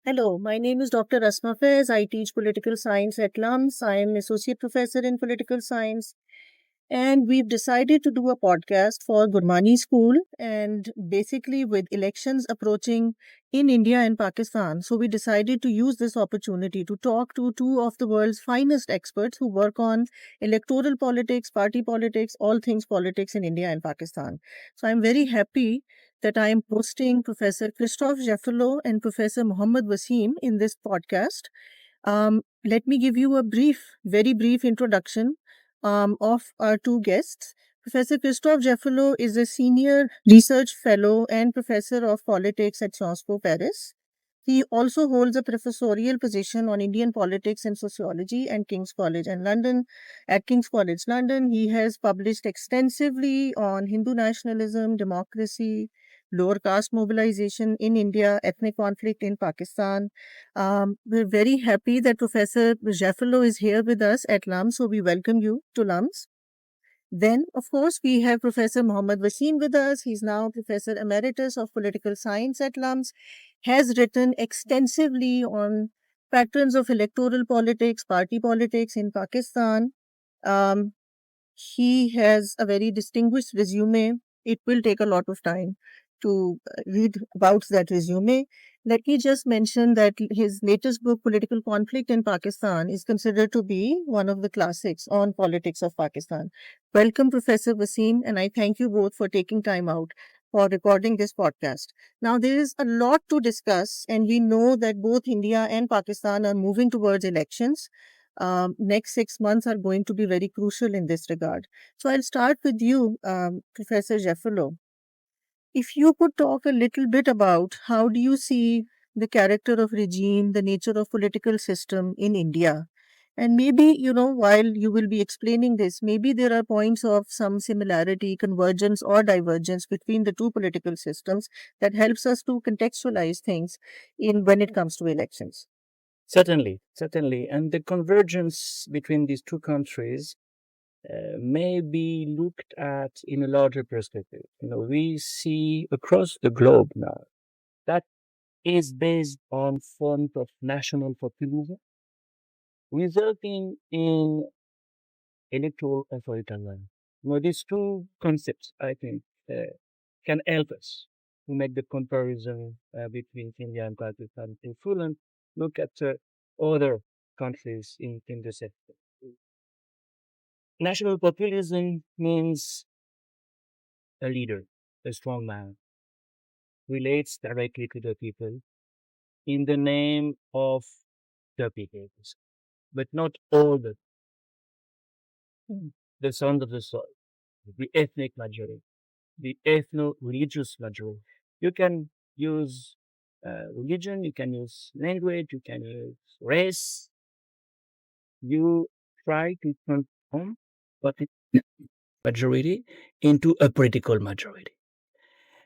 Hello, my name is Dr. Asma Faiz. I teach political science at LUMS. I am associate professor in political science. And we've decided to do a podcast for Gurmani school and basically with elections approaching in India and Pakistan. So we decided to use this opportunity to talk to two of the world's finest experts who work on electoral politics, party politics, all things politics in India and Pakistan. So I'm very happy that I am hosting Professor Christophe Jaffrelot and Professor Mohammad Waseem in this podcast. Let me give you a very brief introduction of our two guests. Professor Christophe Jaffrelot is a senior research fellow and professor of politics at Sciences Po Paris. He also holds a professorial position on Indian politics and sociology at King's College in London. At King's College London, he has published extensively on Hindu nationalism, democracy, lower caste mobilization in India, ethnic conflict in Pakistan. We're very happy that Professor Jaffrelot is here with us at LUMS, so we welcome you to LUMS. Then, of course, we have Professor Mohammad Waseem with us. He's now Professor Emeritus of Political Science at LUMS, has written extensively on patterns of electoral politics, party politics in Pakistan. Um, he has a very distinguished resume. It will take a lot of time to read about that resume. Let me just mention that his latest book, Political Conflict in Pakistan, is considered to be one of the classics on politics of Pakistan. Welcome, Professor Waseem, and I thank you both for taking time out for recording this podcast. Now, there is a lot to discuss, and we know that both India and Pakistan are moving towards elections. Next 6 months are going to be very crucial in this regard. So I'll start with you, Professor Jaffrelot. If you could talk a little bit about how do you see the character of regime, the nature of political system in India? And maybe, while you will be explaining this, maybe there are points of some similarity, convergence, or divergence between the two political systems that helps us to contextualize things in when it comes to elections. Certainly, certainly. And the convergence between these two countries may be looked at in a larger perspective. We see across the globe now that is based on forms of national populism, resulting in electoral authoritarianism. These two concepts, I think, can help us to make the comparison between India and Pakistan in full and look at other countries in the sector. National populism means a leader, a strong man, relates directly to the people in the name of the people, but not all the sons of the soil, the ethnic majority, the ethno-religious majority. You can use religion, you can use language, you can use race. You try to transform what is majority into a political majority.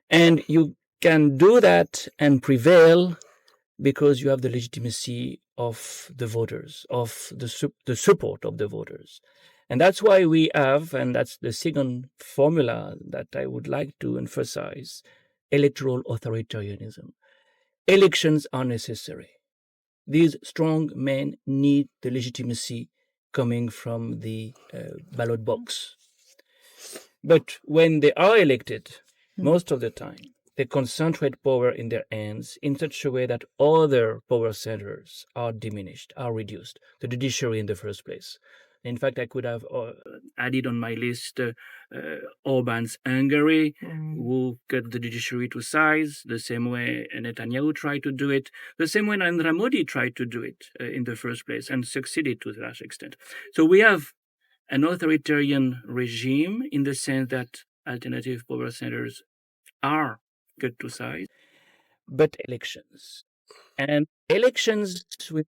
And you can do that and prevail because you have the legitimacy of the voters, of the support of the voters. And that's why we have, and that's the second formula that I would like to emphasize, electoral authoritarianism. Elections are necessary. These strong men need the legitimacy coming from the ballot box. But when they are elected, most of the time, they concentrate power in their hands in such a way that other power centers are diminished, are reduced. The judiciary in the first place. In fact, I could have added on my list Orban's Hungary, who cut the judiciary to size, the same way Netanyahu tried to do it, the same way Narendra Modi tried to do it in the first place and succeeded to a large extent. So we have an authoritarian regime in the sense that alternative power centers are cut to size, but elections. And elections, with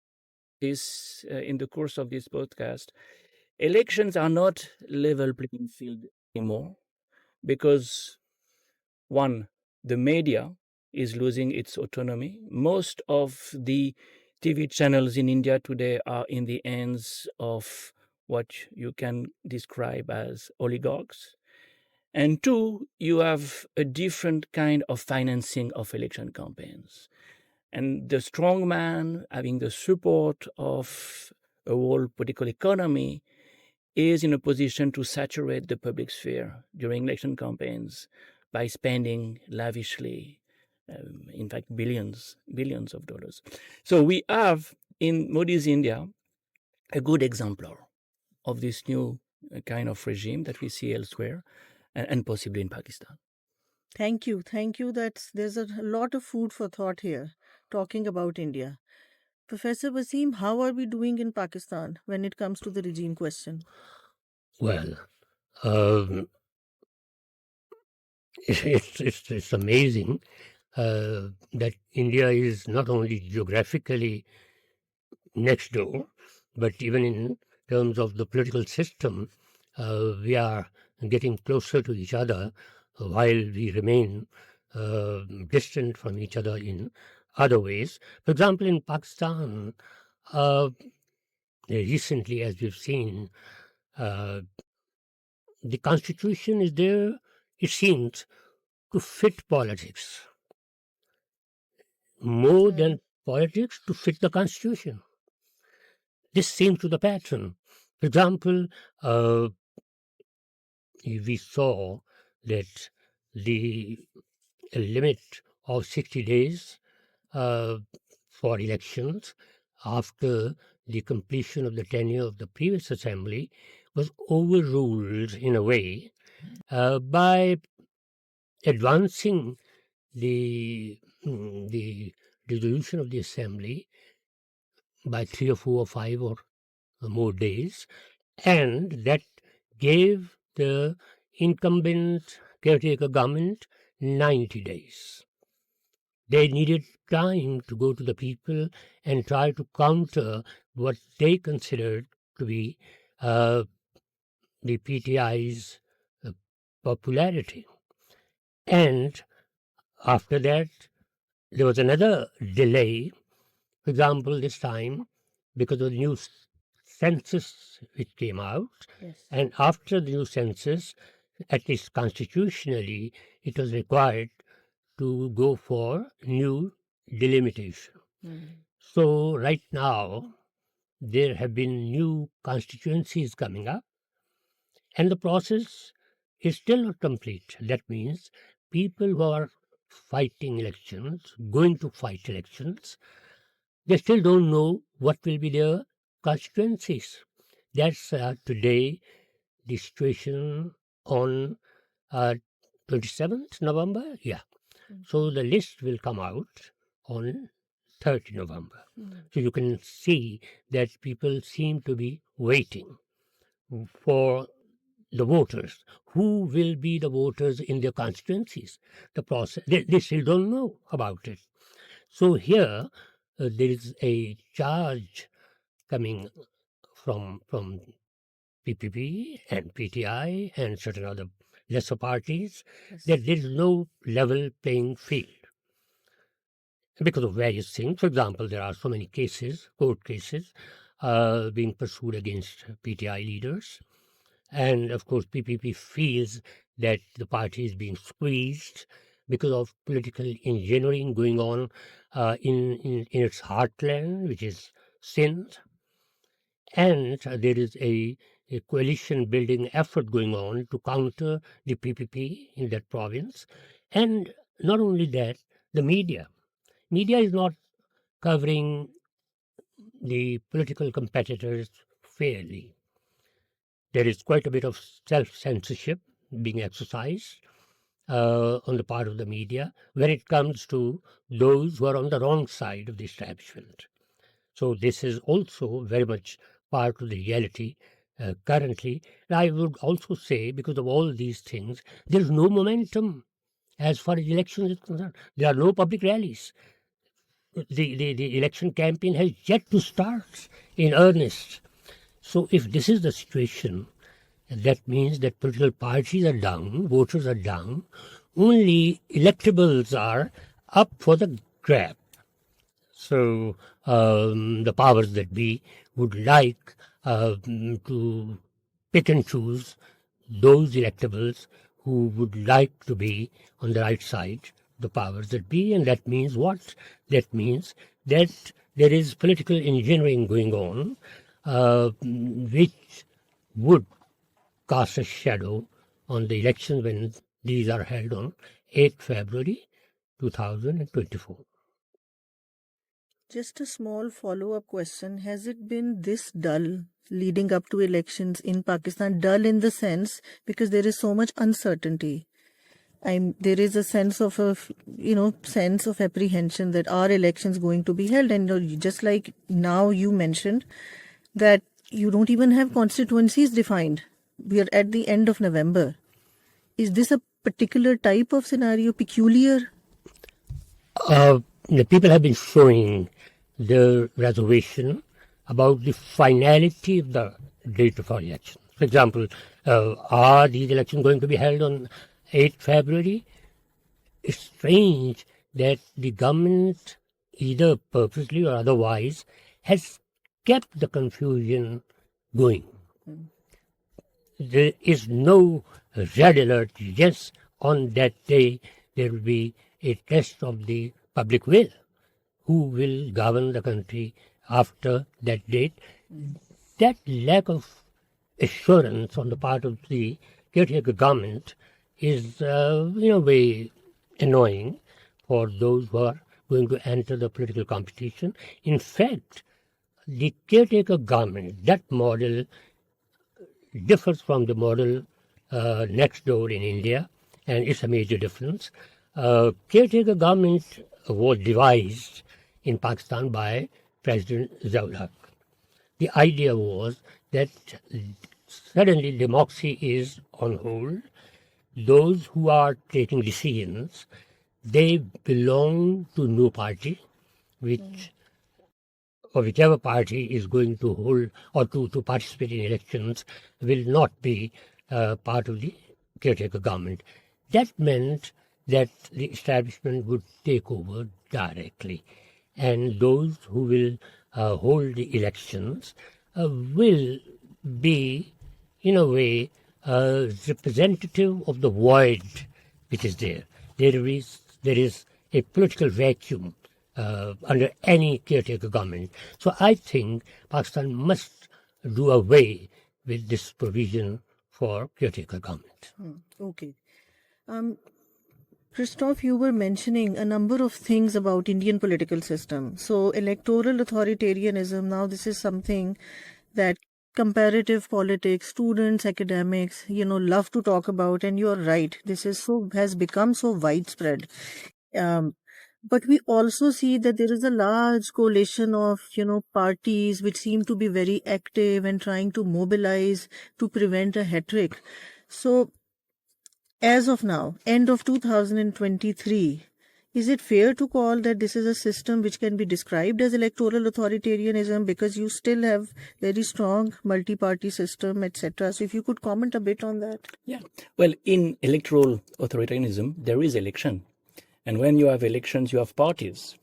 this in the course of this podcast, elections are not level playing field anymore because one, the media is losing its autonomy. Most of the TV channels in India today are in the hands of what you can describe as oligarchs. And two, you have a different kind of financing of election campaigns. And the strong man having the support of a whole political economy is in a position to saturate the public sphere during election campaigns by spending lavishly, in fact, billions of dollars. So we have in Modi's India a good exemplar of this new kind of regime that we see elsewhere and possibly in Pakistan. Thank you. There's a lot of food for thought here, talking about India. Professor Waseem, how are we doing in Pakistan when it comes to the regime question? Well, it's amazing that India is not only geographically next door, but even in terms of the political system, we are getting closer to each other while we remain distant from each other in other ways. For example, in Pakistan, recently, as we've seen, the constitution is there, it seems, to fit politics more than politics to fit the constitution. This seems to the pattern. For example, we saw that the limit of 60 days for elections after the completion of the tenure of the previous assembly was overruled in a way by advancing the resolution of the assembly by 3 or 4 or 5 or more days, and that gave the incumbent caretaker government 90 days. They needed time to go to the people and try to counter what they considered to be the PTI's popularity. And after that, there was another delay. For example, this time, because of the new census which came out, and after the new census, at least constitutionally, it was required to go for new delimitation. So right now, there have been new constituencies coming up, and the process is still not complete. That means people who are fighting elections, going to fight elections, they still don't know what will be their constituencies. That's today the situation on 27th November. Yeah. So the list will come out on 30 November. So you can see that people seem to be waiting for the voters. Who will be the voters in their constituencies? The process, they still don't know about it. So here there is a charge coming from PPP and PTI and certain other lesser parties that there is no level playing field because of various things. For example, there are so many cases, court cases, being pursued against PTI leaders. And of course, PPP feels that the party is being squeezed because of political engineering going on in its heartland, which is Sindh. And there is a coalition building effort going on to counter the PPP in that province. And not only that, the media. Media is not covering the political competitors fairly. There is quite a bit of self-censorship being exercised on the part of the media when it comes to those who are on the wrong side of the establishment. So this is also very much part of the reality currently. And I would also say, because of all these things, there is no momentum as far as elections is concerned. There are no public rallies. The election campaign has yet to start in earnest. So if this is the situation, that means that political parties are down, voters are down, only electables are up for the grab. So the powers that be would like to pick and choose those electables who would like to be on the right side the powers that be, and that means what? That means that there is political engineering going on, which would cast a shadow on the elections when these are held on 8th February 2024. Just a small follow-up question. Has it been this dull leading up to elections in Pakistan? Dull in the sense because there is so much uncertainty. There is a sense of apprehension that are elections going to be held, and just like now you mentioned that you don't even have constituencies defined. We are at the end of November. Is this a particular type of scenario, peculiar? The people have been showing the reservation about the finality of the date of our elections. For example, are these elections going to be held on 8th February? It's strange that the government, either purposely or otherwise, has kept the confusion going. There is no red alert. Yes, on that day there will be a test of the public will. Who will govern the country after that date? That lack of assurance on the part of the caretaker government is, very annoying for those who are going to enter the political competition. In fact, the caretaker government, that model differs from the model next door in India, and it's a major difference. Caretaker government was devised in Pakistan by President Ziaul. The idea was that suddenly democracy is on hold. Those who are taking decisions, they belong to no party, whichever party is going to hold or to participate in elections will not be part of the caretaker government. That meant that the establishment would take over directly, and those who will hold the elections will be, in a way, representative of the void which is there. There is a political vacuum under any caretaker government. So I think Pakistan must do away with this provision for caretaker government. Okay. Christophe, you were mentioning a number of things about Indian political system. So electoral authoritarianism, now this is something that comparative politics, students, academics, love to talk about. And you're right, this has become so widespread. But we also see that there is a large coalition of, parties which seem to be very active and trying to mobilize to prevent a hat-trick. So as of now, end of 2023, is it fair to call that this is a system which can be described as electoral authoritarianism because you still have very strong multi-party system, etc.? So if you could comment a bit on that. Yeah. Well, in electoral authoritarianism, there is election. And when you have elections, you have parties.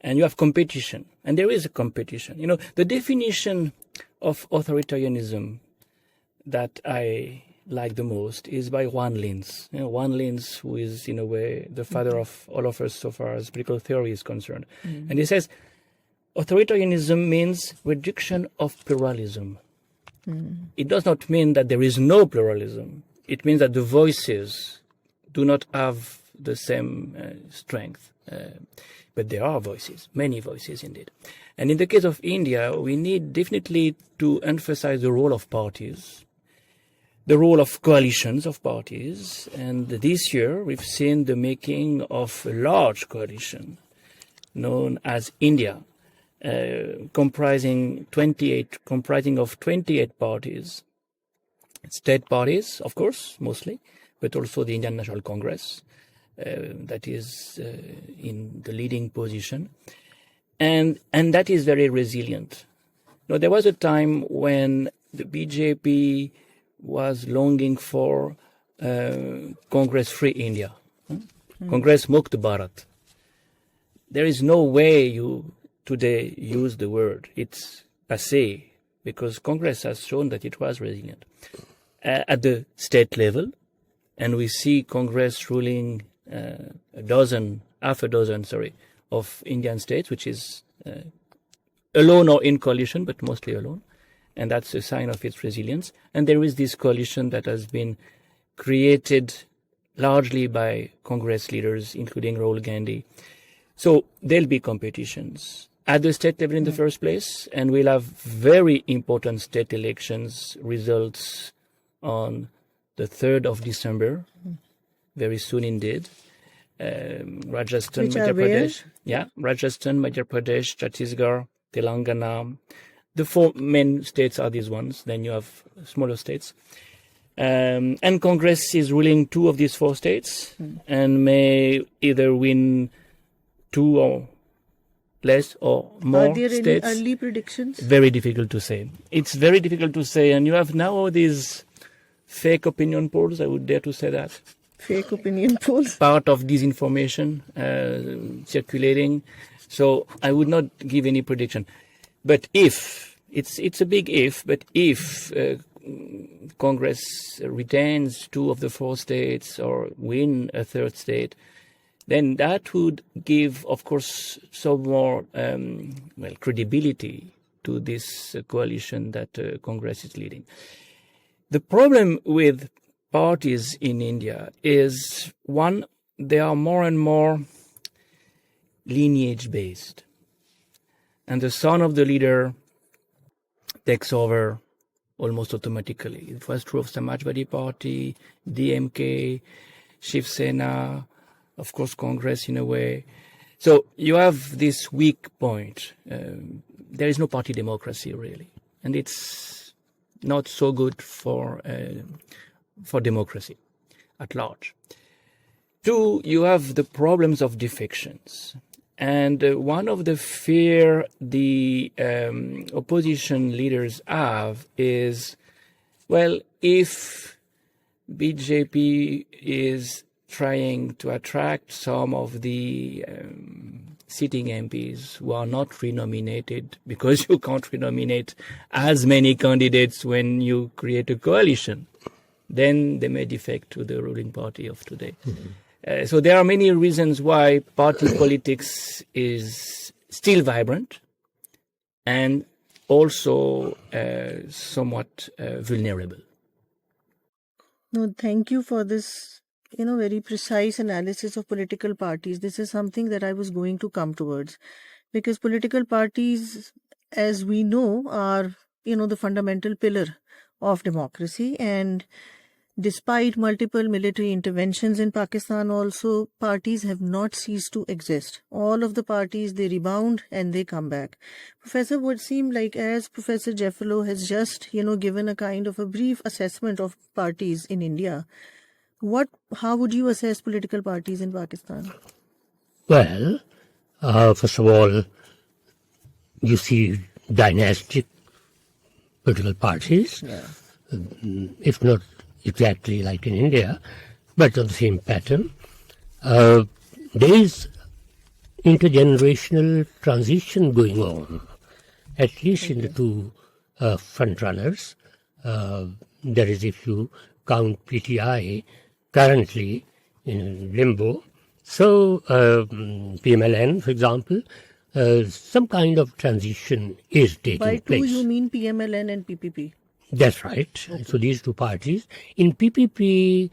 And you have competition. And there is a competition. The definition of authoritarianism that I like the most is by Juan Linz. Juan Linz, who is, in a way, the father of all of us so far as political theory is concerned. And he says, authoritarianism means reduction of pluralism. It does not mean that there is no pluralism. It means that the voices do not have the same strength. But there are voices, many voices indeed. And in the case of India, we need definitely to emphasize the role of parties, the role of coalitions of parties. And this year, we've seen the making of a large coalition known as India, comprising of 28 parties, state parties, of course, mostly, but also the Indian National Congress, that is in the leading position. And that is very resilient. There was a time when the BJP was longing for Congress-free India, Congress Mukt Bharat. There is no way you today use the word. It's passé, because Congress has shown that it was resilient. At the state level, and we see Congress ruling a half a dozen, of Indian states, which is alone or in coalition, but mostly alone. And that's a sign of its resilience. And there is this coalition that has been created largely by Congress leaders, including Rahul Gandhi. So there'll be competitions at the state level in the first place, and we'll have very important state elections results on the 3rd of December, very soon indeed. Rajasthan, Madhya Pradesh. Yeah, Rajasthan, Madhya Pradesh, Chhattisgarh, Telangana. The 4 main states are these ones. Then you have smaller states. And Congress is ruling 2 of these 4 states and may either win 2 or less or more Are there states. any early predictions? Very difficult to say. It's very difficult to say. And you have now these fake opinion polls, I would dare to say that. Fake opinion polls. Part of disinformation circulating. So I would not give any prediction. But if, it's a big if, but if Congress retains 2 of the 4 states or win a 3rd state, then that would give, of course, some more credibility to this coalition that Congress is leading. The problem with parties in India is, one, they are more and more lineage-based. And the son of the leader takes over almost automatically. It was true of Samajwadi Party, DMK, Shiv Sena, of course, Congress in a way. So you have this weak point. There is no party democracy, really. And it's not so good for democracy at large. 2, you have the problems of defections. And one of the fear the opposition leaders have is, well, if BJP is trying to attract some of the sitting MPs who are not renominated, because you can't renominate as many candidates when you create a coalition, then they may defect to the ruling party of today. So there are many reasons why party politics is still vibrant and also somewhat vulnerable. No, thank you for this, very precise analysis of political parties. This is something that I was going to come towards, because political parties, as we know, are, the fundamental pillar of democracy. And despite multiple military interventions in Pakistan also, parties have not ceased to exist. All of the parties, they rebound and they come back. Professor, would seem like, as Professor Jaffrelot has just, given a kind of a brief assessment of parties in India, how would you assess political parties in Pakistan? Well, first of all, you see dynastic political parties, if not exactly like in India, but on the same pattern. There is intergenerational transition going on, at least in the 2 front runners. That is, if you count PTI currently in limbo. So PMLN, for example, some kind of transition is taking place. By 2, you mean PMLN and PPP? That's right. Okay. So these 2 parties. In PPP,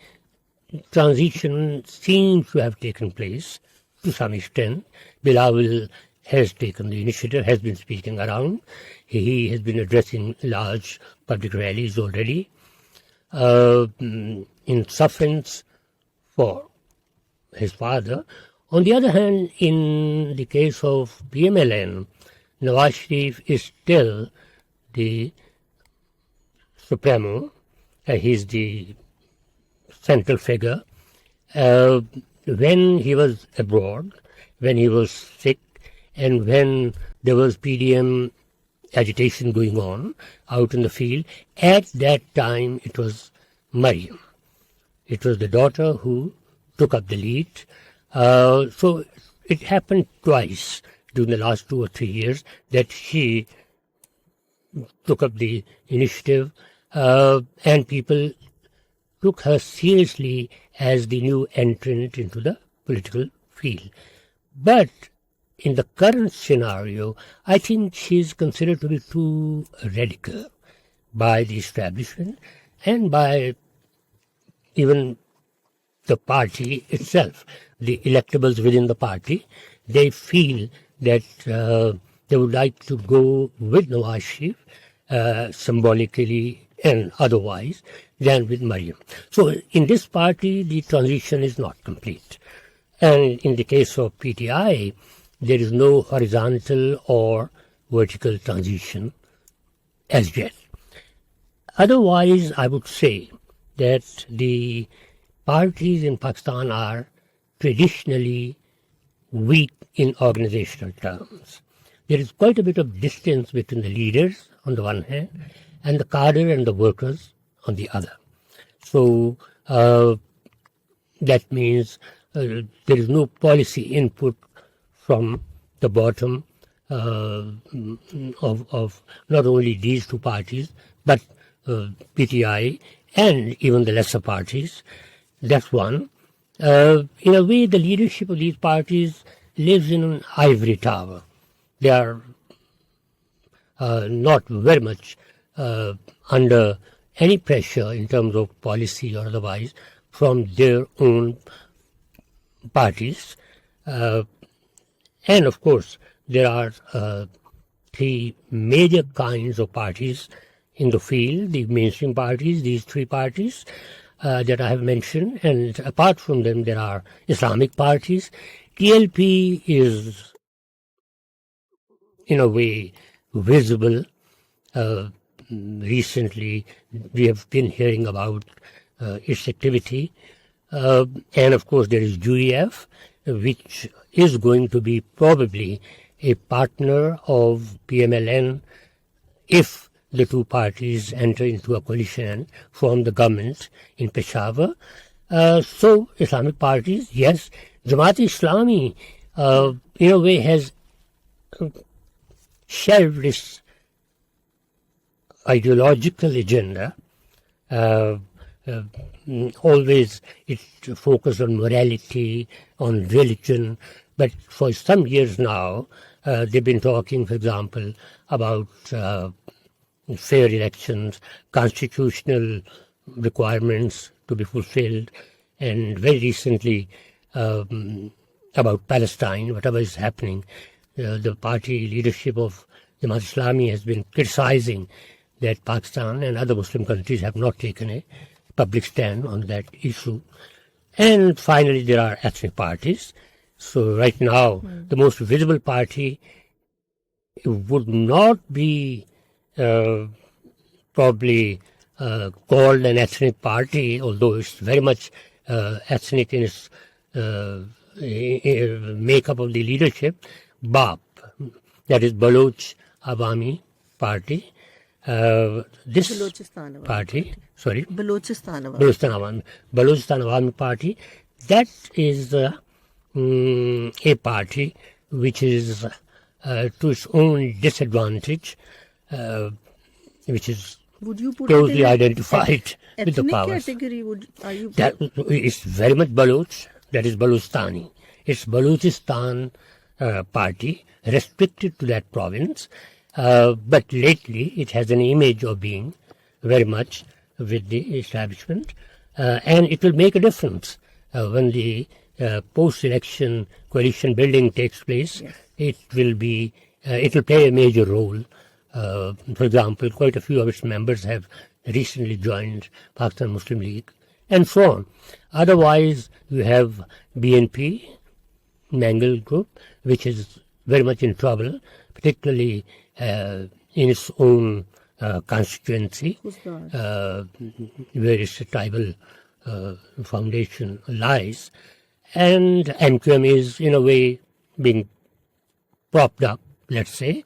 transition seems to have taken place to some extent. Bilawal has taken the initiative, has been speaking around. He has been addressing large public rallies already. In sufferance for his father. On the other hand, in the case of PMLN, Nawaz Sharif is still the Supremo. He's the central figure. When he was abroad, when he was sick, and when there was PDM agitation going on out in the field, at that time it was Mariam. It was the daughter who took up the lead. So it happened twice during the last 2 or 3 years that she took up the initiative, and people took her seriously as the new entrant into the political feel. But in the current scenario, I think she's considered to be too radical by the establishment and by even the party itself, the electables within the party. They feel that they would like to go with Nawaz Sharif, symbolically and otherwise, than with Maryam. So in this party, the transition is not complete. And in the case of PTI, there is no horizontal or vertical transition as yet. Otherwise, I would say that the parties in Pakistan are traditionally weak in organizational terms. There is quite a bit of distance between the leaders on the one hand and the cadre and the workers on the other. So that means there is no policy input from the bottom of not only these two parties, but PTI and even the lesser parties. That's one. In a way, the leadership of these parties lives in an ivory tower. They are not very much under any pressure in terms of policy or otherwise from their own parties. And of course, there are three major kinds of parties in the field, the mainstream parties, these three parties that I have mentioned, and apart from them, there are Islamic parties. TLP is, in a way, visible. Recently, we have been hearing about its activity. And of course, there is UEF, which is going to be probably a partner of PMLN if the two parties enter into a coalition and form the government in Peshawar. So Islamic parties, yes. Jamaat-e-Islami, in a way, has shelved its ideological agenda. Always it focused on morality, on religion, but for some years now, they've been talking, for example, about fair elections, constitutional requirements to be fulfilled, and very recently about Palestine, whatever is happening. The party leadership of Jamaat Islami has been criticizing that Pakistan and other Muslim countries have not taken a public stand on that issue. And finally, there are ethnic parties. So right now, the most visible party would not be probably called an ethnic party, although it's very much ethnic in its makeup of the leadership. BAP, that is Baloch Awami Party. This Balochistan party, sorry, Balochistan Balochistan Awami Party, that is a party which is to its own disadvantage, which is Would you put closely it in identified with the ethnic powers. category? That is very much Baloch, that is Balochistan. It's Balochistan party, restricted to that province, but lately it has an image of being very much with the establishment, and it will make a difference when the post-election coalition building takes place. Yes. It will play a major role. For example, quite a few of its members have recently joined Pakistan Muslim League, and so on. Otherwise, you have BNP, Mangal Group, which is very much in trouble, particularly in its own constituency, where its tribal foundation lies. And MQM is, in a way, being propped up, let's say,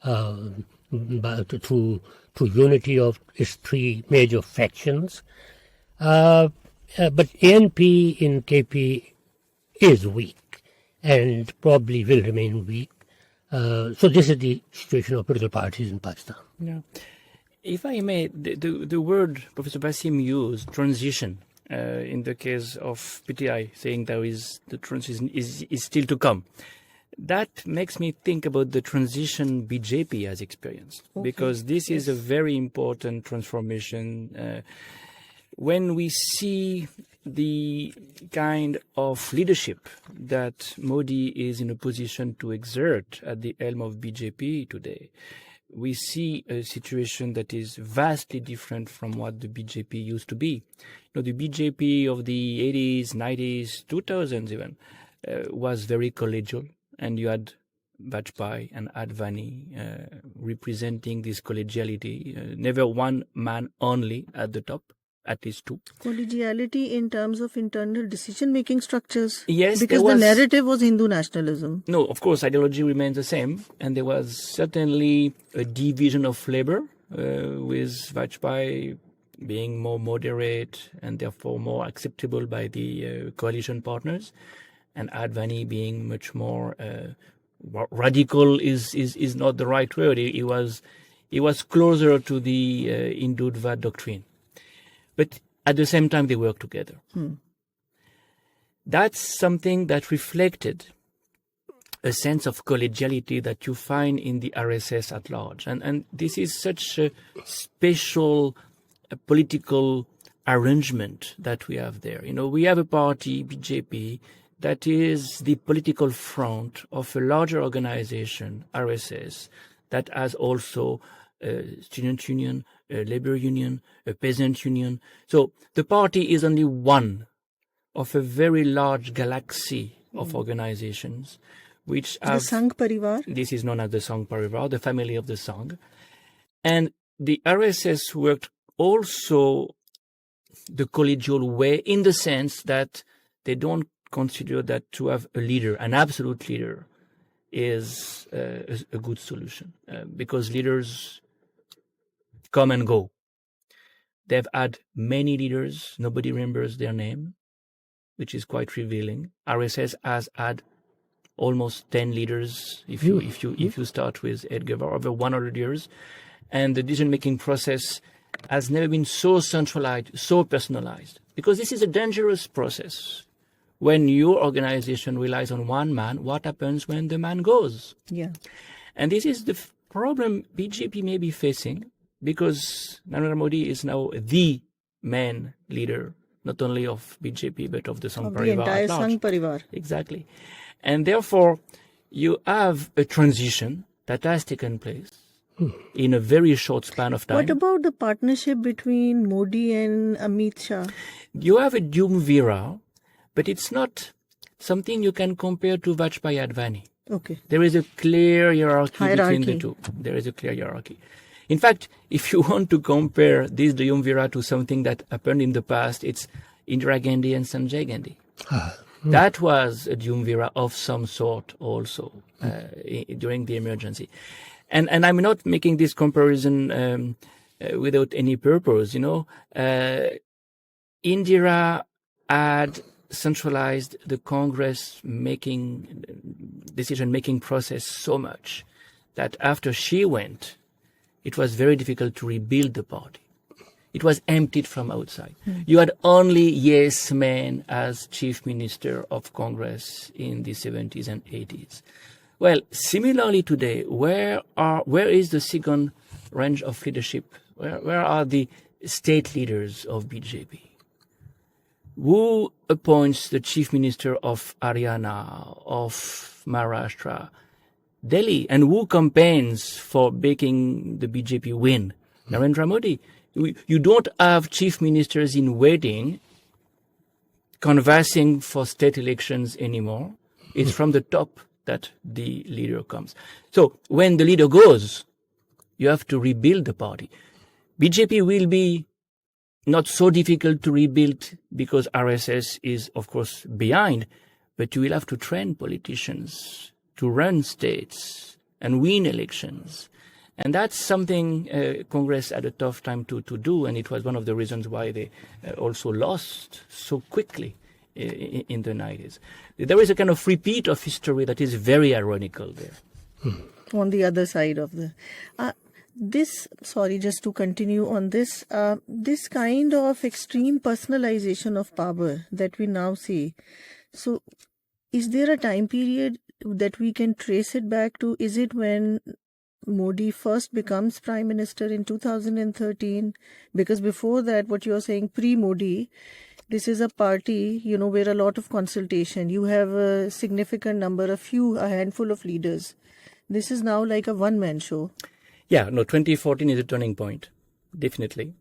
through unity of its three major factions. But ANP in KP is weak and probably will remain weak. So this is the situation of political parties in Pakistan. Yeah. If I may, the word Professor Waseem used, transition, in the case of PTI, saying the transition is still to come. That makes me think about the transition BJP has experienced, because this is a very important transformation. When we see the kind of leadership that Modi is in a position to exert at the helm of BJP today, we see a situation that is vastly different from what the BJP used to be. The BJP of the 80s, 90s, 2000s even, was very collegial, and you had Vajpayee and Advani representing this collegiality. Never one man only at the top, at least two. Collegiality in terms of internal decision-making structures? Yes, because the narrative was Hindu nationalism. No, of course, ideology remains the same, and there was certainly a division of labor, with Vajpayee being more moderate and therefore more acceptable by the coalition partners, and Advani being much more radical is not the right word. He was closer to the Hindutva doctrine. But at the same time, they worked together. That's something that reflected a sense of collegiality that you find in the RSS at large. And this is such a special political arrangement that we have there. We have a party, BJP, that is the political front of a larger organization, RSS, that has also a student union, a labor union, a peasant union. So the party is only one of a very large galaxy of organizations which have... The Sangh Parivar? This is known as the Sangh Parivar, the family of the Sangh. And the RSS worked also the collegial way, in the sense that they don't consider that to have a leader, an absolute leader, is a good solution, because leaders come and go. They've had many leaders, nobody remembers their name, which is quite revealing. RSS has had almost 10 leaders, if you start with Edgar, over 100 years, and the decision-making process has never been so centralized, so personalized, because this is a dangerous process. When your organization relies on one man, what happens when the man goes? Yeah. And this is the problem BJP may be facing, because Narendra Modi is now the main leader, not only of BJP, but of the Sangh Parivar. The entire Sangh Parivar. Exactly. And therefore, you have a transition that has taken place in a very short span of time. What about the partnership between Modi and Amit Shah? You have a Triumvirate, but it's not something you can compare to Vajpayee Advani. Okay. There is a clear hierarchy between the two. There is a clear hierarchy. In fact, if you want to compare this Triumvirate to something that happened in the past, it's Indira Gandhi and Sanjay Gandhi. That was a Triumvirate of some sort also during the emergency. And I'm not making this comparison without any purpose, Indira had centralized the Congress decision-making process so much that after she went, it was very difficult to rebuild the party. It was emptied from outside. You had only yes men as chief minister of Congress in the 70s and 80s. Well, similarly today, where is the second range of leadership? Where are the state leaders of BJP? Who appoints the chief minister of Haryana, of Maharashtra, Delhi, and who campaigns for making the BJP win? Narendra Modi. You don't have chief ministers in waiting canvassing for state elections anymore. It's from the top that the leader comes. So when the leader goes, you have to rebuild the party. BJP will be not so difficult to rebuild because RSS is, of course, behind, but you will have to train politicians to run states and win elections. And that's something Congress had a tough time to do, and it was one of the reasons why they also lost so quickly in the 90s. There is a kind of repeat of history that is very ironical there. On the other side of the... just to continue on this, this kind of extreme personalization of power that we now see. So, is there a time period that we can trace it back to? Is it when Modi first becomes Prime Minister in 2013? Because before that, what you're saying, pre-Modi, this is a party, where a lot of consultation. You have a significant number, a handful of leaders. This is now like a one-man show. Yeah, no, 2014 is a turning point, definitely.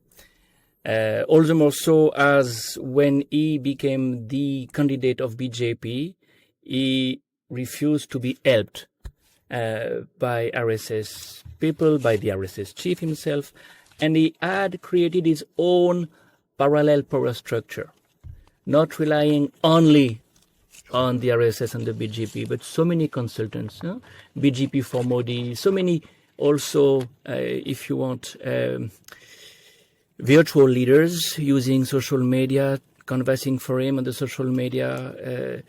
All the more so as when he became the candidate of BJP, he refused to be helped by RSS people, by the RSS chief himself, and he had created his own parallel power structure, not relying only on the RSS and the BJP, but so many consultants, BJP for Modi, so many also, if you want, virtual leaders using social media, canvassing for him on the social media.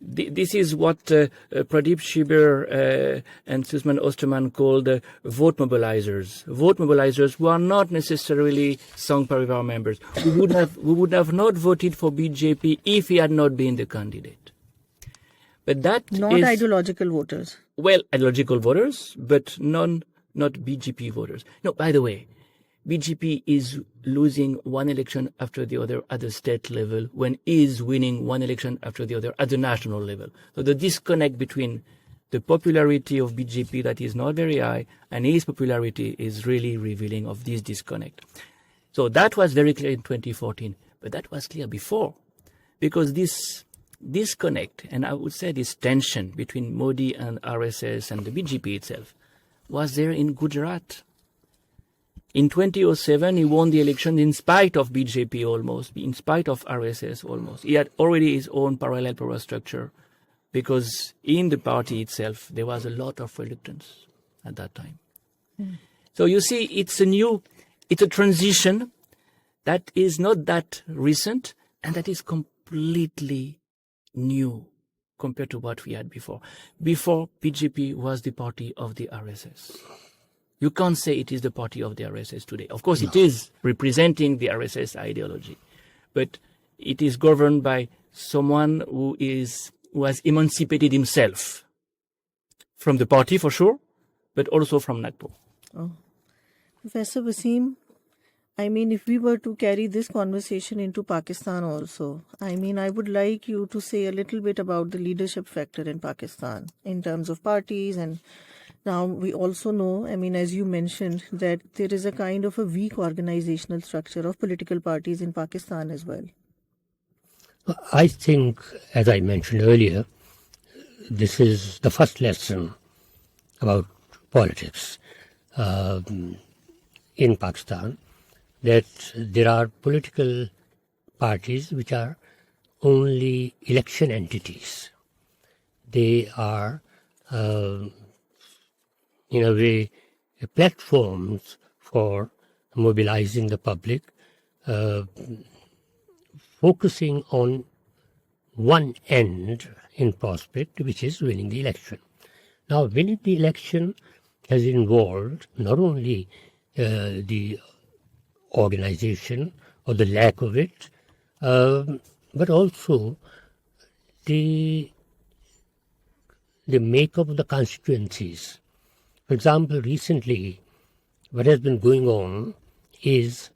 This is what Pradeep Shibir and Sushman Osterman called vote mobilizers. Vote mobilizers who are not necessarily Sangh Parivar members. We would have not voted for BJP if he had not been the candidate. But that not is ideological voters. Well, ideological voters, but not BJP voters. No, by the way, BJP is losing one election after the other at the state level when he is winning one election after the other at the national level. So the disconnect between the popularity of BJP that is not very high and his popularity is really revealing of this disconnect. So that was very clear in 2014, but that was clear before, because this disconnect, and I would say this tension between Modi and RSS and the BJP itself, was there in Gujarat. In 2007, he won the election in spite of BJP almost, in spite of RSS almost. He had already his own parallel power structure because in the party itself, there was a lot of reluctance at that time. So you see, it's a transition that is not that recent and that is completely new compared to what we had before. Before, BJP was the party of the RSS. You can't say it is the party of the RSS today. Of course, it is representing the RSS ideology, but it is governed by someone who has emancipated himself from the party for sure, but also from Nagpur. Oh. Professor Waseem, if we were to carry this conversation into Pakistan also, I would like you to say a little bit about the leadership factor in Pakistan in terms of parties. And now we also know, as you mentioned, that there is a kind of a weak organizational structure of political parties in Pakistan as well. I think, as I mentioned earlier, this is the first lesson about politics in Pakistan, that there are political parties which are only election entities. They are, in a way, platforms for mobilizing the public, focusing on one end in prospect, which is winning the election. Now, winning the election has involved not only the organization or the lack of it, but also the makeup of the constituencies. For example, recently, what has been going on is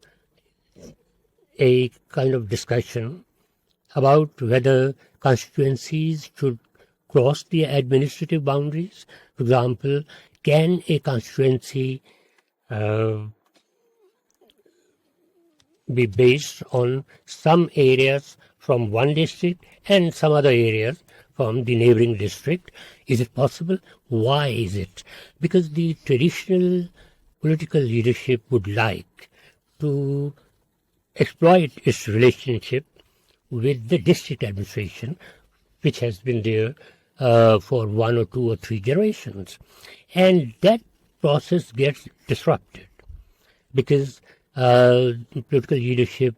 a kind of discussion about whether constituencies should cross the administrative boundaries. For example, can a constituency be based on some areas from one district and some other areas from the neighboring district? Is it possible? Why is it? Because the traditional political leadership would like to exploit its relationship with the district administration, which has been there for 1 or 2 or 3 generations. And that process gets disrupted because political leadership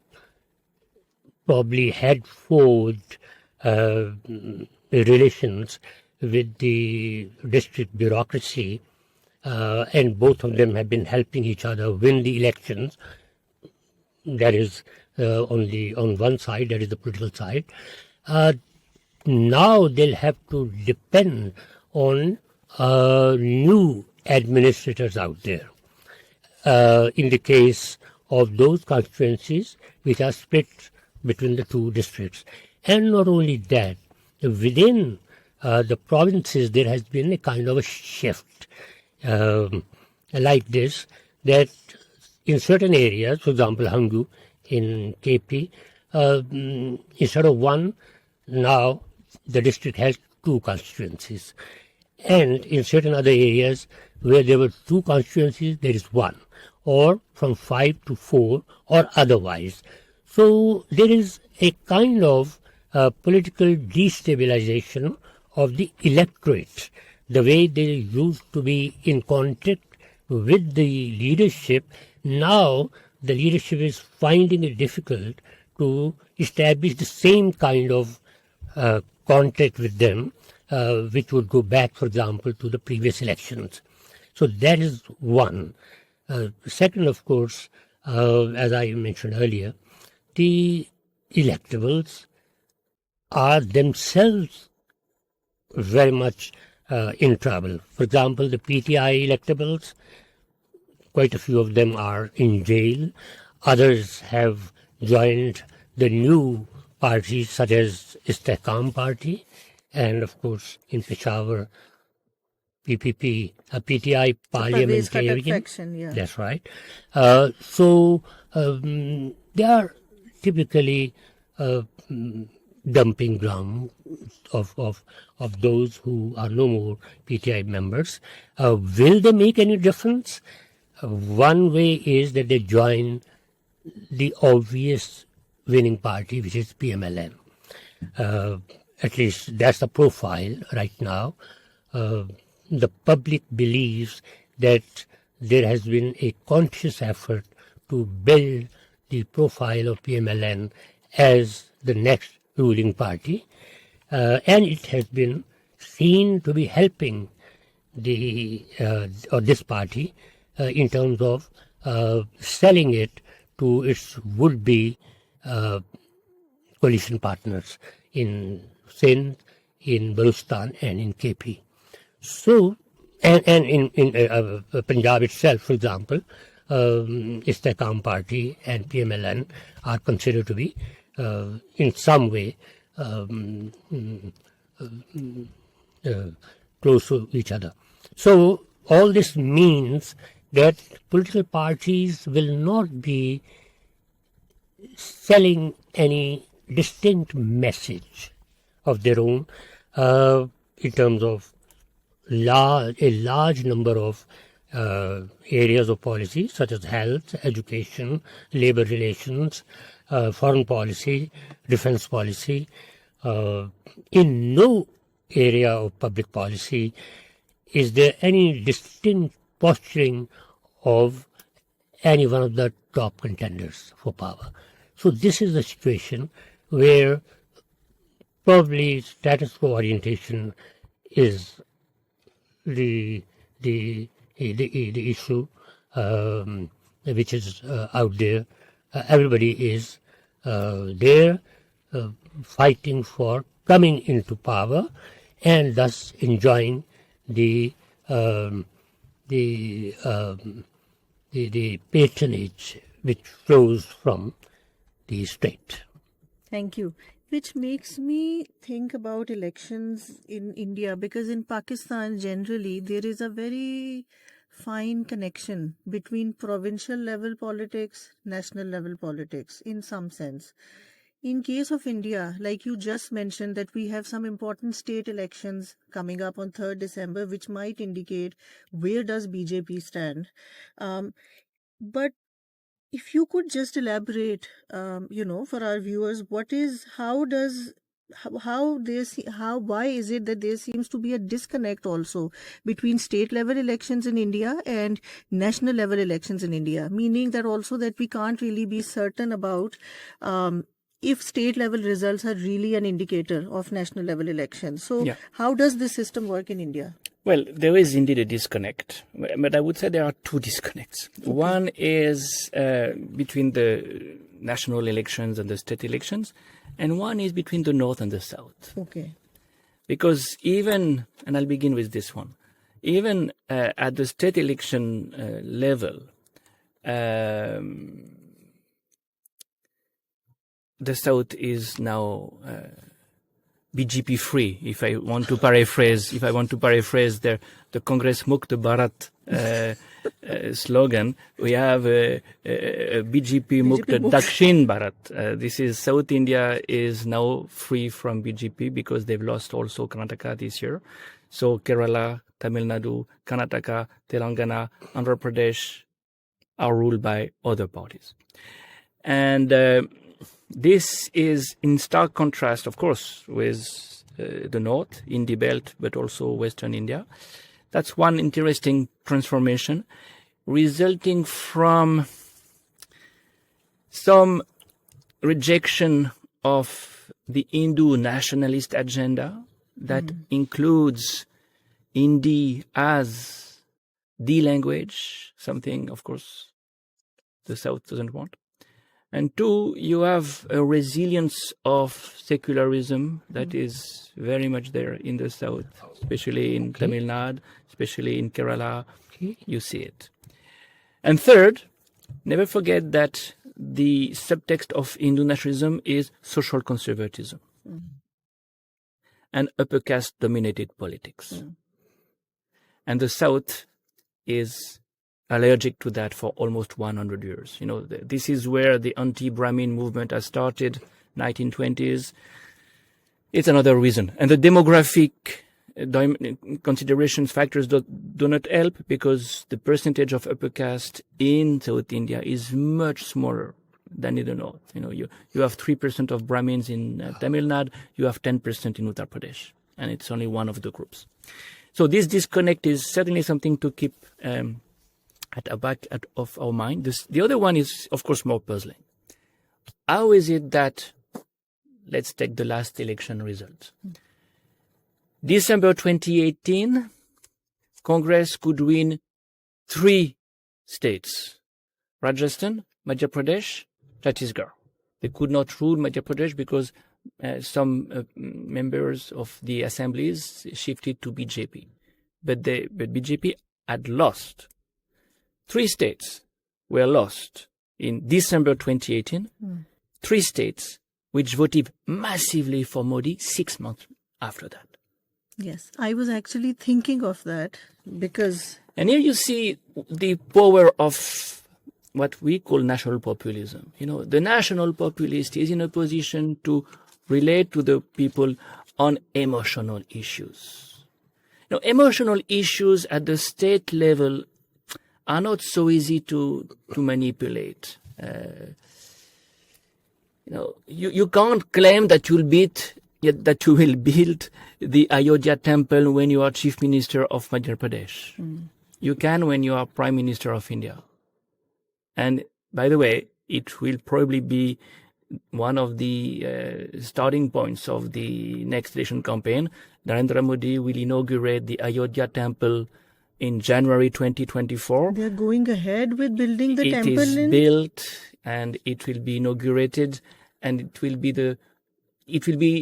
probably had forged relations with the district bureaucracy and both of them have been helping each other win the elections. That is on one side, that is the political side. Now they'll have to depend on new administrators out there. In the case of those constituencies which are split between the two districts. And not only that, within the provinces there has been a kind of a shift like this, that in certain areas, for example, Hangu in KP, instead of one, now the district has two constituencies. And in certain other areas where there were two constituencies, there is one, or from 5 to 4, or otherwise. So there is a kind of political destabilization of the electorate, the way they used to be in contact with the leadership. Now the leadership is finding it difficult to establish the same kind of contact with them, which would go back, for example, to the previous elections. So that is one. Second, of course, as I mentioned earlier, the electables are themselves very much in trouble. For example, the PTI electables, quite a few of them are in jail. Others have joined the new parties such as Istehkam Party, and of course in Peshawar, PPP, PTI parliamentarian. Faction, yeah. That's right. So they are typically dumping ground of those who are no more PTI members. Will they make any difference? One way is that they join the obvious winning party, which is PMLN. At least that's the profile right now. The public believes that there has been a conscious effort to build the profile of PMLN as the next ruling party, and it has been seen to be helping this party in terms of selling it to its would-be coalition partners in Sindh, in Balochistan, and in KP. So, and in Punjab itself, for example, Istehkam Party and PMLN are considered to be in some way close to each other. So all this means that political parties will not be selling any distinct message of their own in terms of a large number of areas of policy such as health, education, labor relations, foreign policy, defense policy. In no area of public policy is there any distinct posturing of any one of the top contenders for power. So this is the situation where probably status quo orientation is the issue which is out there. Everybody is there fighting for coming into power and thus enjoying the patronage which flows from the state. Thank you. Which makes me think about elections in India, because in Pakistan generally there is a very fine connection between provincial level politics, national level politics in some sense. In case of India, like you just mentioned, that we have some important state elections coming up on 3rd December, which might indicate where does BJP stand. But if you could just elaborate, for our viewers, why is it that there seems to be a disconnect also between state level elections in India and national level elections in India, meaning that also that we can't really be certain about if state level results are really an indicator of national level elections. So how does this system work in India? Well, there is indeed a disconnect, but I would say there are two disconnects. Okay. One is between the national elections and the state elections, and one is between the North and the South. Okay. Because even, and I'll begin with this one, even at the state election level, the South is now BJP free. If I want to paraphrase the Congress Mukt Bharat slogan, we have BJP Mukt Dakshin Bharat. This is South India is now free from BJP because they've lost also Karnataka this year. So Kerala, Tamil Nadu, Karnataka, Telangana, Andhra Pradesh are ruled by other parties. And this is in stark contrast, of course, with the North, Indie Belt, but also Western India. That's one interesting transformation resulting from some rejection of the Hindu nationalist agenda that includes Hindi as the language, something, of course, the South doesn't want. And two, you have a resilience of secularism that is very much there in the South, especially in Tamil Nadu, especially in Kerala. You see it. And third, never forget that the subtext of Hindu nationalism is social conservatism and upper caste dominated politics. And the South is allergic to that for almost 100 years. You know, this is where the anti-Brahmin movement has started, 1920s. It's another reason. And the demographic considerations, factors do not help because the percentage of upper caste in South India is much smaller than in the North. You know, you have 3% of Brahmins in Tamil Nadu, you have 10% in Uttar Pradesh, and it's only one of the groups. So this disconnect is certainly something to keep at the back of our mind. The other one is, of course, more puzzling. How is it that, let's take the last election result. December 2018, Congress could win 3 states, Rajasthan, Madhya Pradesh, Chhattisgarh. They could not rule Madhya Pradesh because some members of the assemblies shifted to BJP. But BJP had lost. 3 states were lost in December 2018. 3 states which voted massively for Modi 6 months after that. Yes, I was actually thinking of that because... And here you see the power of what we call national populism. You know, the national populist is in a position to relate to the people on emotional issues. Now, emotional issues at the state level are not so easy to manipulate. You can't claim that you will build the Ayodhya temple when you are chief minister of Madhya Pradesh. You can when you are prime minister of India. And by the way, it will probably be one of the starting points of the next election campaign. Narendra Modi will inaugurate the Ayodhya temple in January 2024. They're going ahead with building the temple. It is built and it will be inaugurated, and it will be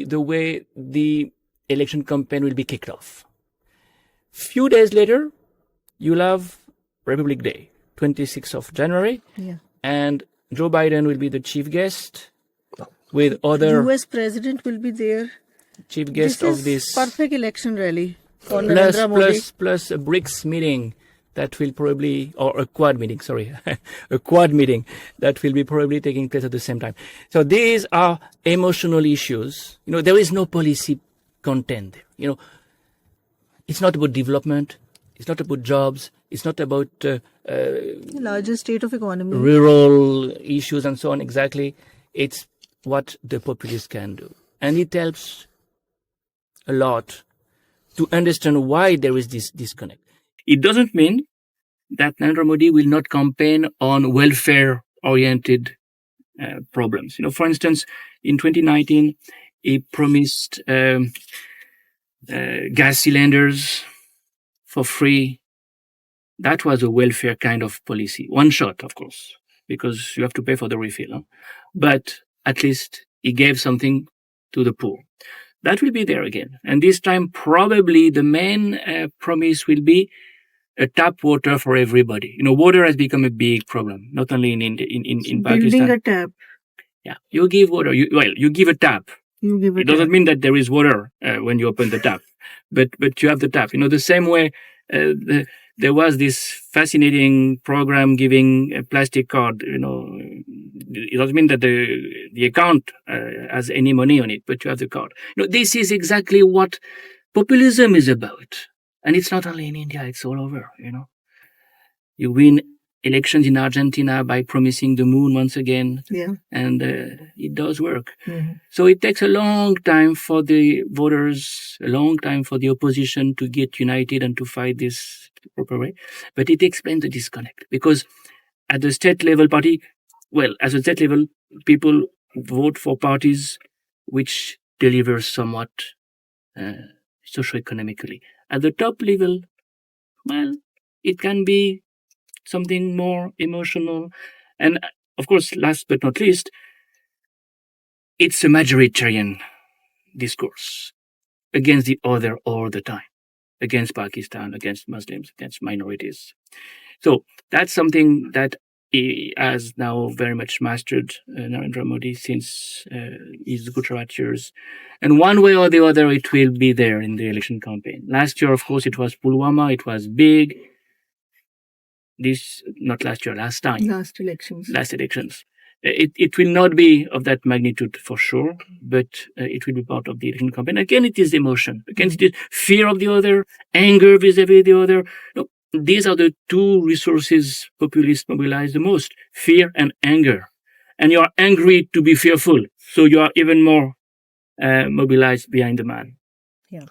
the way the election campaign will be kicked off. Few days later, you'll have Republic Day, 26th of January, and Joe Biden will be the chief guest with other... US president will be there. Chief guest of this... perfect election rally for Narendra Modi. Plus a BRICS meeting that will probably... or a Quad meeting, sorry. a Quad meeting that will be probably taking place at the same time. So these are emotional issues. You know, there is no policy content there. You know, it's not about development. It's not about jobs. It's not about... larger state of economy. Rural issues and so on, exactly. It's what the populists can do. And it helps a lot to understand why there is this disconnect. It doesn't mean that Narendra Modi will not campaign on welfare-oriented problems. You know, for instance, in 2019, he promised gas cylinders for free. That was a welfare kind of policy. One shot, of course, because you have to pay for the refill. Huh? But at least he gave something to the poor. That will be there again. And this time, probably the main promise will be a tap water for everybody. Water has become a big problem, not only in Pakistan. Building a tap. Yeah, you give water. You give a tap. It doesn't mean that there is water when you open the tap, but you have the tap. The same way there was this fascinating program giving a plastic card. It doesn't mean that the account has any money on it, but you have the card. This is exactly what populism is about, and it's not only in India; it's all over. You win elections in Argentina by promising the moon once again. Yeah. And it does work. Mm-hmm. So it takes a long time for the voters, a long time for the opposition to get united and to fight this proper way. But it explains the disconnect, because at the state level as a state level, people vote for parties which deliver somewhat socioeconomically. At the top level, it can be something more emotional. And of course, last but not least, it's a majoritarian discourse against the other all the time, against Pakistan, against Muslims, against minorities. So that's something that he has now very much mastered, Narendra Modi, since his Gujarat years. And one way or the other, it will be there in the election campaign. Last year, of course, it was Pulwama, it was big. Not last year, last time. Last elections. It will not be of that magnitude for sure, but it will be part of the election campaign. Again, it is emotion. Again, it is fear of the other, anger vis-a-vis the other. These are the two resources populists mobilize the most, fear and anger. And you are angry to be fearful, so you are even more mobilized behind the man. Yeah.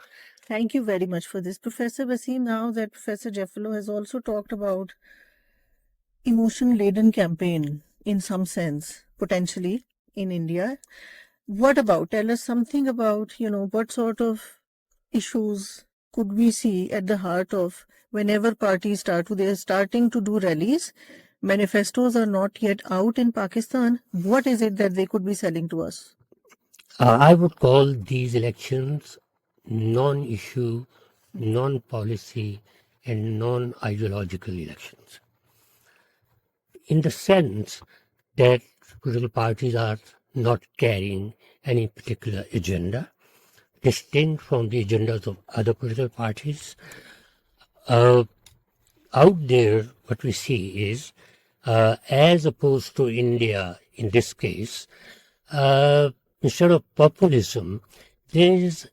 Thank you very much for this, Professor Waseem. Now that Professor Jaffrelot has also talked about emotion-laden campaign in some sense, potentially in India, tell us something about, what sort of issues could we see at the heart of whenever parties they're starting to do rallies, manifestos are not yet out in Pakistan. What is it that they could be selling to us? I would call these elections non-issue, non-policy, and non-ideological elections, in the sense that political parties are not carrying any particular agenda, distinct from the agendas of other political parties. Out there, what we see is, as opposed to India in this case, instead of populism, there is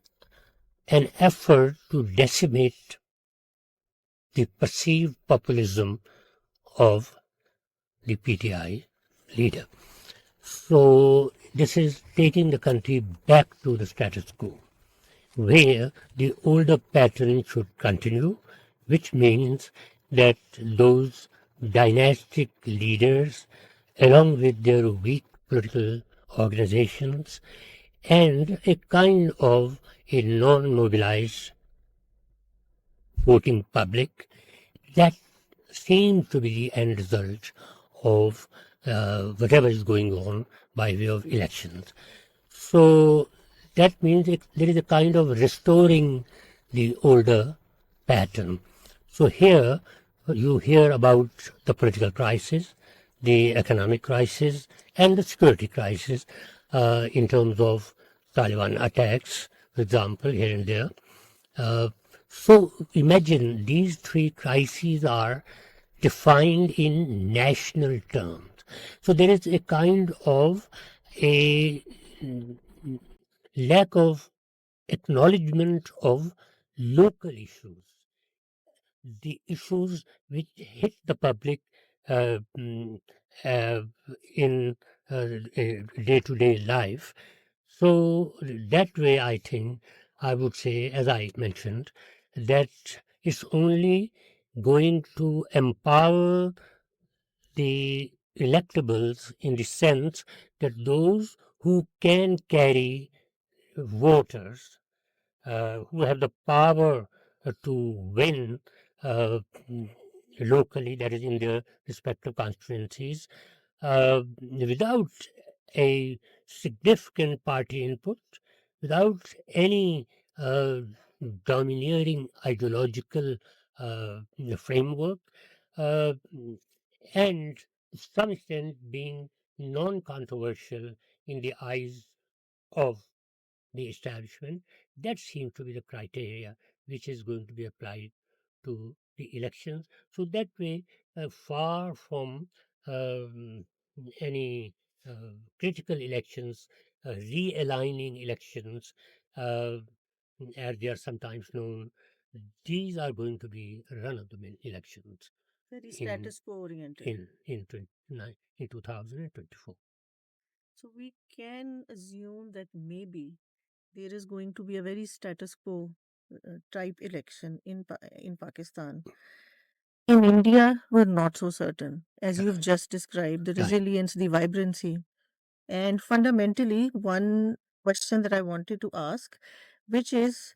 an effort to decimate the perceived populism of the PTI leader. So this is taking the country back to the status quo, where the older pattern should continue, which means that those dynastic leaders, along with their weak political organizations and a kind of a non-mobilized voting public, that seems to be the end result of whatever is going on by way of elections. So that means there is a kind of restoring the older pattern. So here you hear about the political crisis, the economic crisis, and the security crisis in terms of Taliban attacks, for example, here and there. So imagine these three crises are defined in national terms. So there is a kind of a lack of acknowledgement of local issues, the issues which hit the public in day-to-day life. So that way, I think, I would say, as I mentioned, that it's only going to empower the electables in the sense that those who can carry voters, who have the power to win locally, that is in their respective constituencies, without a significant party input, without any domineering ideological framework, uh, and to some extent being non-controversial in the eyes of the establishment. That seems to be the criteria which is going to be applied to the elections. So that way, far from um, any critical elections, realigning elections, uh, as they are sometimes known, these are going to be run-of-the-mill elections Very in status quo oriented. in 2024. So we can assume that maybe there is going to be a very status quo type election in Pakistan. In India, we're not so certain, as you've just described, the Right. resilience, the vibrancy. And fundamentally, one question that I wanted to ask, which is,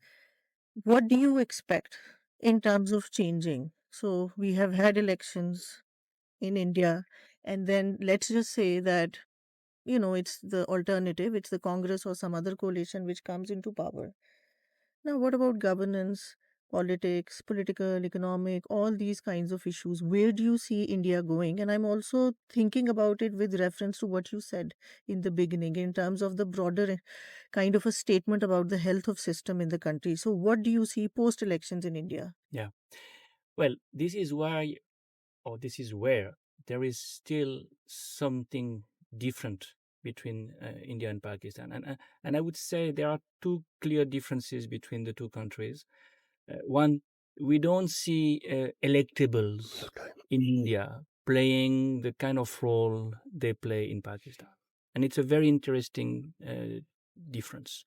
what do you expect in terms of changing? So we have had elections in India, and then let's just say that, it's the alternative, it's the Congress or some other coalition which comes into power. Now, what about governance, politics, political, economic, all these kinds of issues? Where do you see India going? And I'm also thinking about it with reference to what you said in the beginning in terms of the broader kind of a statement about the health of system in the country. So, what do you see post elections in India? Yeah. Well, this is why, or this is where there is still something different between India and Pakistan, and I would say there are two clear differences between the two countries. One, we don't see electables in India playing the kind of role they play in Pakistan, and it's a very interesting difference.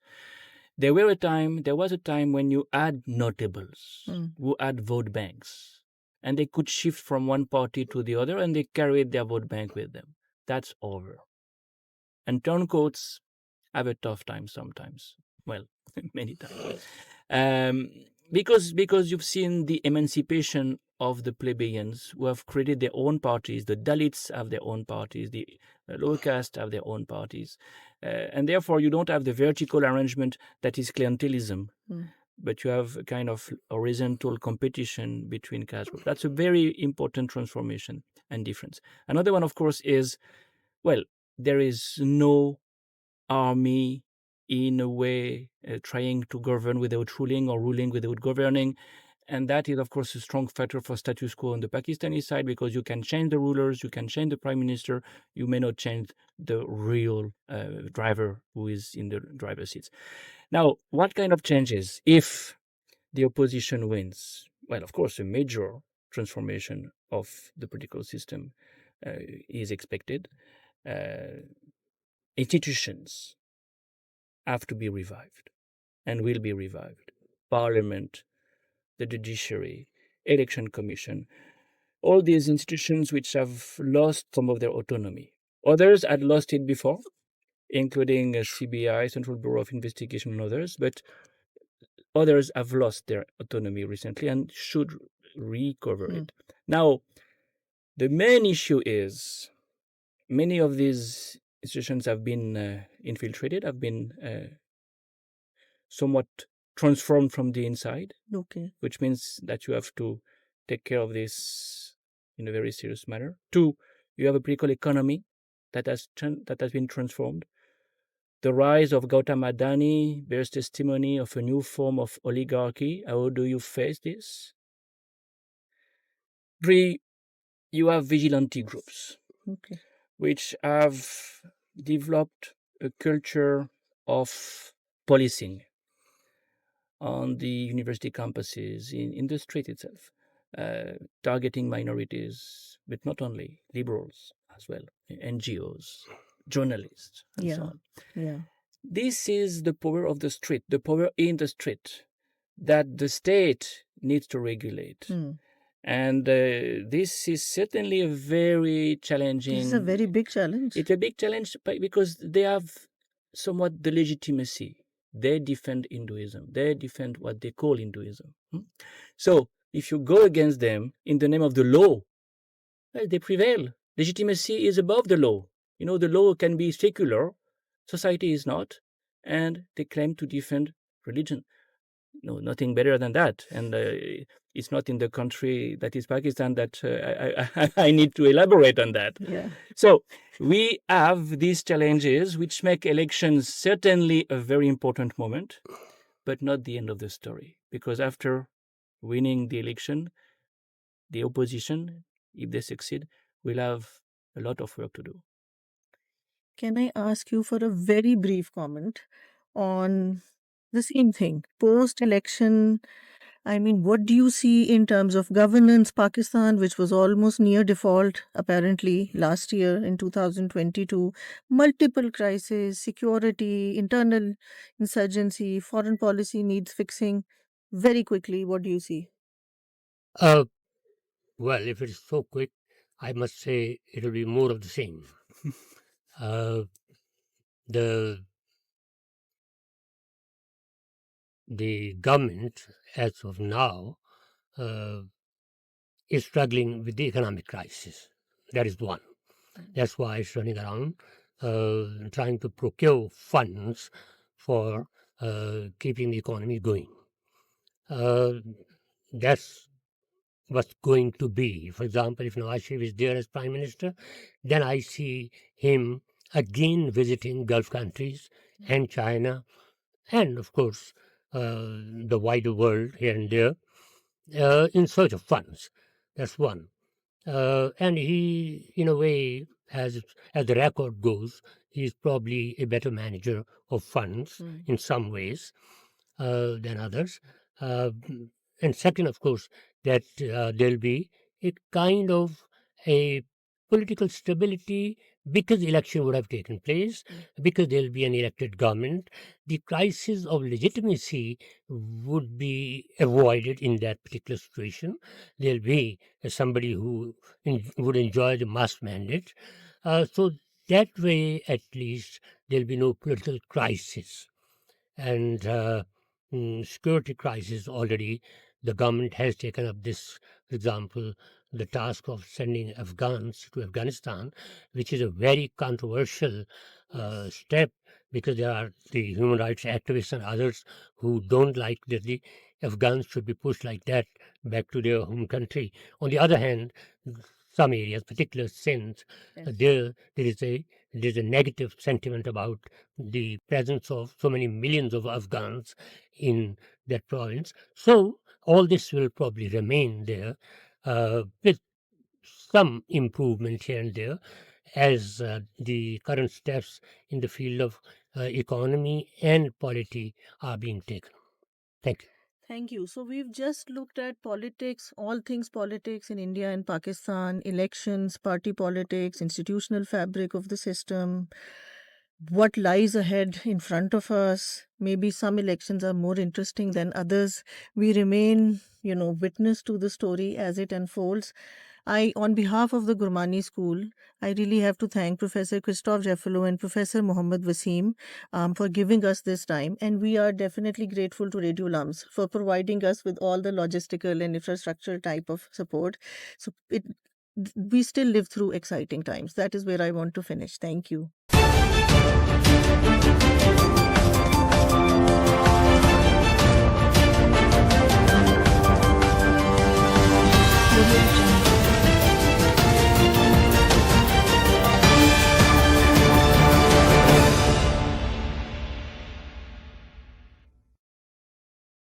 There was a time when you had notables who had vote banks, and they could shift from one party to the other, and they carried their vote bank with them. That's over. And turncoats have a tough time sometimes. Well, many times. Because you've seen the emancipation of the plebeians who have created their own parties. The Dalits have their own parties. The lower caste have their own parties. And therefore, you don't have the vertical arrangement that is clientelism, but you have a kind of horizontal competition between caste groups. That's a very important transformation and difference. Another one, of course, is, well, there is no army in a way trying to govern without ruling or ruling without governing. And that is, of course, a strong factor for status quo on the Pakistani side, because you can change the rulers, you can change the prime minister, you may not change the real driver who is in the driver's seats. Now, what kind of changes if the opposition wins? Well, of course, a major transformation of the political system is expected. Institutions have to be revived and will be revived. Parliament, the judiciary, election commission, all these institutions which have lost some of their autonomy. Others had lost it before, including CBI, Central Bureau of Investigation, and others, but others have lost their autonomy recently and should recover it. Now, the main issue is many of these institutions have been infiltrated, have been somewhat transformed from the inside. Okay. Which means that you have to take care of this in a very serious manner. Two, you have a political economy that has been transformed. The rise of Gautam Adani bears testimony of a new form of oligarchy. How do you face this? Three, you have vigilante groups, which have developed a culture of policing on the university campuses, in the street itself, targeting minorities, but not only, liberals as well, NGOs, journalists, and so on. Yeah. This is the power of the street, the power in the street that the state needs to regulate. And this is certainly a very challenging... This is a very big challenge. It's a big challenge because they have somewhat the legitimacy they defend Hinduism. They defend what they call Hinduism. So if you go against them in the name of the law, well, they prevail. Legitimacy is above the law. The law can be secular, society is not, and they claim to defend religion. No, nothing better than that. And it's not in the country that is Pakistan that I need to elaborate on that. Yeah. So we have these challenges which make elections certainly a very important moment, but not the end of the story. Because after winning the election, the opposition, if they succeed, will have a lot of work to do. Can I ask you for a very brief comment on the same thing? Post-election, I mean, what do you see in terms of governance? Pakistan, which was almost near default, apparently, last year in 2022, multiple crises, security, internal insurgency, foreign policy needs fixing. Very quickly, what do you see? Well, if it's so quick, I must say it'll be more of the same. The government, as of now, is struggling with the economic crisis. That is one. That's why it's running around trying to procure funds for keeping the economy going. That's what's going to be. For example, if Nawaz Sharif is there as Prime Minister, then I see him again visiting Gulf countries and China and, of course, the wider world here and there in search of funds. That's one. And he, in a way, as the record goes, he's probably a better manager of funds in some ways than others. And second, of course, that there'll be a kind of a political stability because the election would have taken place, because there'll be an elected government. The crisis of legitimacy would be avoided in that particular situation. There'll be somebody who would enjoy the mass mandate. So that way, at least, there'll be no political crisis. And security crisis already, the government has taken up this, for example, the task of sending Afghans to Afghanistan, which is a very controversial step because there are the human rights activists and others who don't like that the Afghans should be pushed like that back to their home country. On the other hand, some areas, particular Sindh, there is a negative sentiment about the presence of so many millions of Afghans in that province. So all this will probably remain there with some improvement here and there as the current steps in the field of economy and polity are being taken. Thank you. Thank you. So we've just looked at politics, all things politics in India and Pakistan, elections, party politics, institutional fabric of the system, what lies ahead in front of us. Maybe some elections are more interesting than others. We remain, witness to the story as it unfolds. On behalf of the Gurmani School, I really have to thank Professor Christophe Jaffrelot and Professor Mohammad Waseem for giving us this time. And we are definitely grateful to Radio LUMS for providing us with all the logistical and infrastructural type of support. So we still live through exciting times. That is where I want to finish. Thank you.